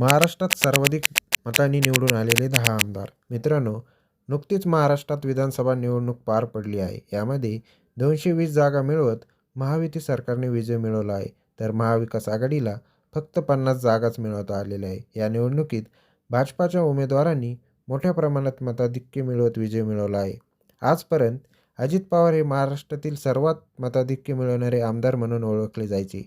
महाराष्ट्रात सर्वाधिक मतांनी निवडून आलेले 10 आमदार. मित्रांनो, नुकतीच महाराष्ट्रात विधानसभा निवडणूक पार पडली आहे. यामध्ये 220 जागा मिळवत महायुती सरकारने विजय मिळवला आहे. तर महाविकास आघाडीला फक्त 50 जागाच मिळवता आलेल्या आहे. या निवडणुकीत भाजपाच्या उमेदवारांनी मोठ्या प्रमाणात मताधिक्य मिळवत विजय मिळवला आहे. आजपर्यंत अजित पवार हे महाराष्ट्रातील सर्वात मताधिक्य मिळवणारे आमदार म्हणून ओळखले जायचे.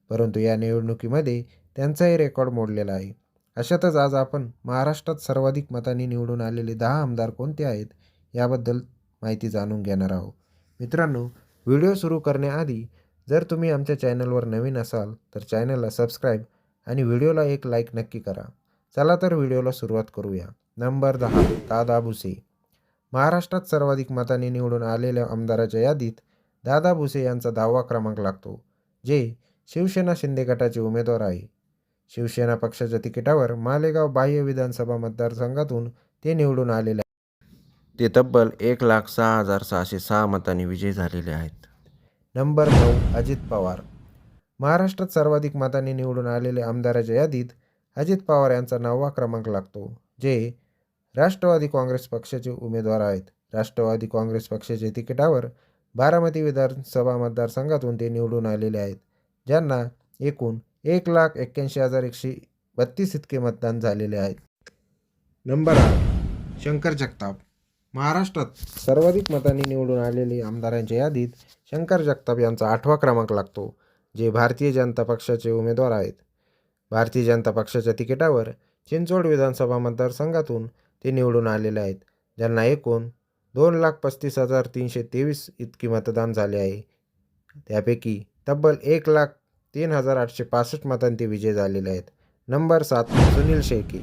परंतु या निवडणुकीमध्ये त्यांचाही रेकॉर्ड मोडलेला आहे. अशातच आज आपण महाराष्ट्रात सर्वाधिक मतांनी निवडून आलेले 10 आमदार कोणते आहेत याबद्दल माहिती जाणून घेणार आहोत. मित्रांनो, व्हिडिओ सुरू करण्याआधी जर तुम्ही आमच्या चॅनलवर नवीन असाल तर चॅनलला सबस्क्राईब आणि व्हिडिओला एक लाईक नक्की करा. चला तर व्हिडिओला सुरुवात करूया. नंबर 10, दादा भुसे. महाराष्ट्रात सर्वाधिक मतांनी निवडून आलेल्या आमदाराच्या यादीत दादा भुसे यांचा 10वा क्रमांक लागतो, जे शिवसेना शिंदे गटाचे उमेदवार आहे. शिवसेना पक्षाच्या तिकिटावर मालेगाव बाह्य विधानसभा मतदारसंघातून ते निवडून आलेले आहे. ते तब्बल 1,06,606 मतांनी विजयी झालेले आहेत. नंबर 9, अजित पवार. महाराष्ट्रात सर्वाधिक मतांनी निवडून आलेल्या आमदाराच्या यादीत अजित पवार यांचा 9वा क्रमांक लागतो, जे राष्ट्रवादी काँग्रेस पक्षाचे उमेदवार आहेत. राष्ट्रवादी काँग्रेस पक्षाच्या तिकिटावर बारामती विधानसभा मतदारसंघातून ते निवडून आलेले आहेत, ज्यांना एकूण 1,81,132 इतके मतदान झालेले आहेत. नंबर 8, शंकर जगताप. महाराष्ट्रात सर्वाधिक मतांनी निवडून आलेले आमदारांच्या यादीत शंकर जगताप यांचा 8वा क्रमांक लागतो, जे भारतीय जनता पक्षाचे उमेदवार आहेत. भारतीय जनता पक्षाच्या तिकिटावर चिंचवड विधानसभा मतदारसंघातून ते निवडून आलेले आहेत, ज्यांना एकूण 2,35,323 इतकी मतदान झाले आहे. त्यापैकी तब्बल 1,03,865 मतांनी ते विजय झालेले आहेत. नंबर 7, सुनील शेळके.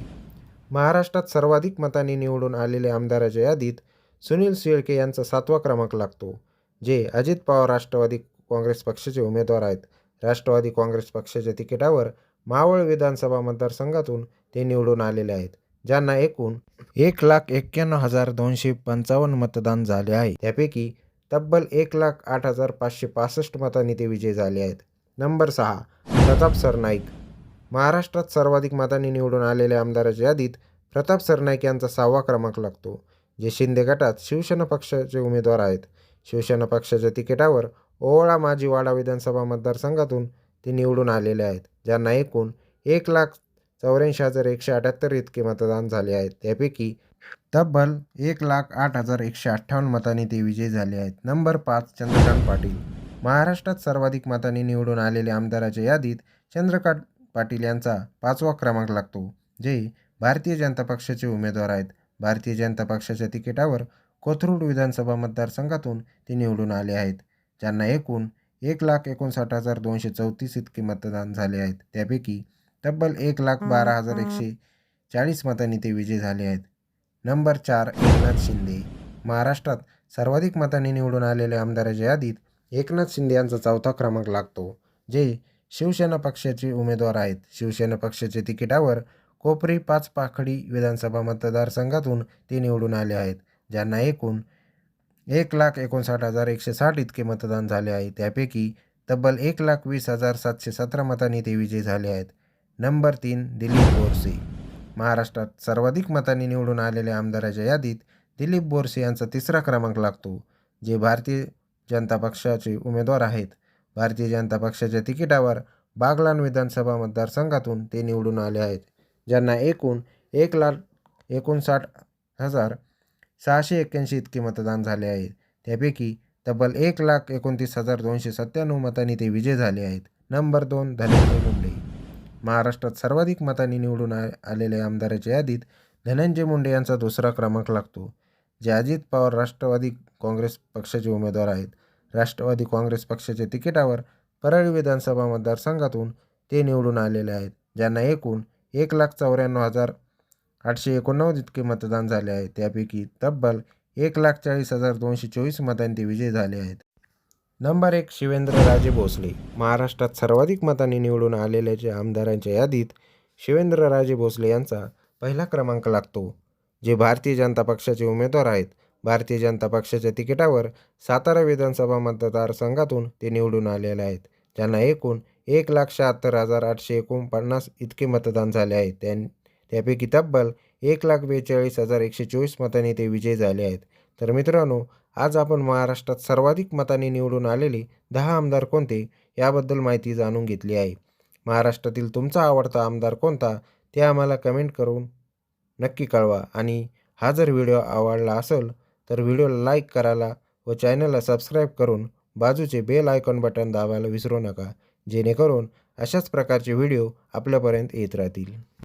महाराष्ट्रात सर्वाधिक मतांनी निवडून आलेल्या आमदाराच्या यादीत सुनील शेळके यांचा 7वा क्रमांक लागतो, जे अजित पवार राष्ट्रवादी काँग्रेस पक्षाचे उमेदवार आहेत. राष्ट्रवादी काँग्रेस पक्षाच्या तिकिटावर मावळ विधानसभा मतदारसंघातून ते निवडून आलेले आहेत, ज्यांना एकूण 1,91,255 मतदान झाले आहे. त्यापैकी तब्बल 1,08,565 मतांनी ते विजयी झाले आहेत. नंबर 6, प्रताप सरनाईक. महाराष्ट्रात सर्वाधिक मतांनी निवडून आलेल्या आमदाराच्या यादीत प्रताप सरनाईक यांचा 6वा क्रमांक लागतो, जे शिंदे गटात शिवसेना पक्षाचे उमेदवार आहेत. शिवसेना पक्षाच्या तिकिटावर ओवाळा माजीवाडा विधानसभा मतदारसंघातून ते निवडून आलेले आहेत, ज्यांना एकूण 1,84,178 इतके मतदान झाले आहेत. त्यापैकी तब्बल 1,08,158 मतांनी ते विजयी झाले आहेत. नंबर 5, चंद्रकांत पाटील. महाराष्ट्रात सर्वाधिक मतांनी निवडून आलेल्या आमदाराच्या यादीत चंद्रकांत पाटील यांचा 5वा क्रमांक लागतो, जे भारतीय जनता पक्षाचे उमेदवार आहेत. भारतीय जनता पक्षाच्या तिकिटावर कोथरूड विधानसभा मतदारसंघातून ते निवडून आले आहेत, ज्यांना एकूण 1,69,234 इतके मतदान झाले आहेत. त्यापैकी तब्बल 1,12,140 मतांनी ते विजयी झाले आहेत. नंबर 4, एकनाथ शिंदे. महाराष्ट्रात सर्वाधिक मतांनी निवडून आलेल्या आमदाराच्या यादीत एकनाथ शिंदे यांचा 4था क्रमांक लागतो, जे शिवसेना पक्षाचे उमेदवार आहेत. शिवसेना पक्षाच्या तिकिटावर कोपरी पाचपाखडी विधानसभा मतदारसंघातून ते निवडून आले आहेत, ज्यांना एकूण 1,59,160 इतके मतदान झाले आहे. त्यापैकी तब्बल 1,20,717 मतांनी ते विजयी झाले आहेत. नंबर 3, दिलीप बोरसे. महाराष्ट्रात सर्वाधिक मतांनी निवडून आलेल्या आमदाराच्या यादीत दिलीप बोरसे यांचा 3रा क्रमांक लागतो, जे भारतीय जनता पक्षाचे उमेदवार आहेत. भारतीय जनता पक्षाच्या तिकिटावर बागलाण विधानसभा मतदारसंघातून ते निवडून आले आहेत, ज्यांना एकूण 1,59,681 इतके मतदान झाले आहे. त्यापैकी तब्बल 1,29,297 मतांनी ते विजयी झाले आहेत. नंबर 2, धनंजय मुंडे. महाराष्ट्रात सर्वाधिक मतांनी निवडून आलेल्या आमदाराच्या यादीत धनंजय मुंडे यांचा 2रा क्रमांक लागतो, जे अजित पवार राष्ट्रवादी काँग्रेस पक्षाचे उमेदवार आहेत. राष्ट्रवादी काँग्रेस पक्षाच्या तिकिटावर परळी विधानसभा मतदारसंघातून ते निवडून आलेले आहेत, ज्यांना एकूण 1,94,889 इतके मतदान झाले आहे. त्यापैकी तब्बल 1,40,224 मतांनी ते विजयी झाले आहेत. नंबर 1, शिवेंद्रराजे भोसले. महाराष्ट्रात सर्वाधिक मतांनी निवडून आलेल्या आमदारांच्या यादीत शिवेंद्रराजे भोसले यांचा 1ला क्रमांक लागतो, जे भारतीय जनता पक्षाचे उमेदवार आहेत. भारतीय जनता पक्षाच्या तिकिटावर सातारा विधानसभा मतदारसंघातून ते निवडून आलेले आहेत, ज्यांना एकूण 1,76,849 इतके मतदान झाले आहे. त्यापैकी तब्बल 1,42,124 मतांनी ते विजयी झाले आहेत. तर मित्रांनो, आज आपण महाराष्ट्रात सर्वाधिक मतांनी निवडून आलेले 10 आमदार कोणते याबद्दल माहिती जाणून घेतली आहे. महाराष्ट्रातील तुमचा आवडता आमदार कोणता ते आम्हाला कमेंट करून नक्की कळवा आणि हा जर व्हिडिओ आवडला असेल तर व्हिडिओला लाईक करायला व चॅनलला सबस्क्राईब करून बाजूचे बेल आयकॉन बटन दाबायला विसरू नका, जेणेकरून अशाच प्रकारचे व्हिडिओ आपल्यापर्यंत येत राहतील.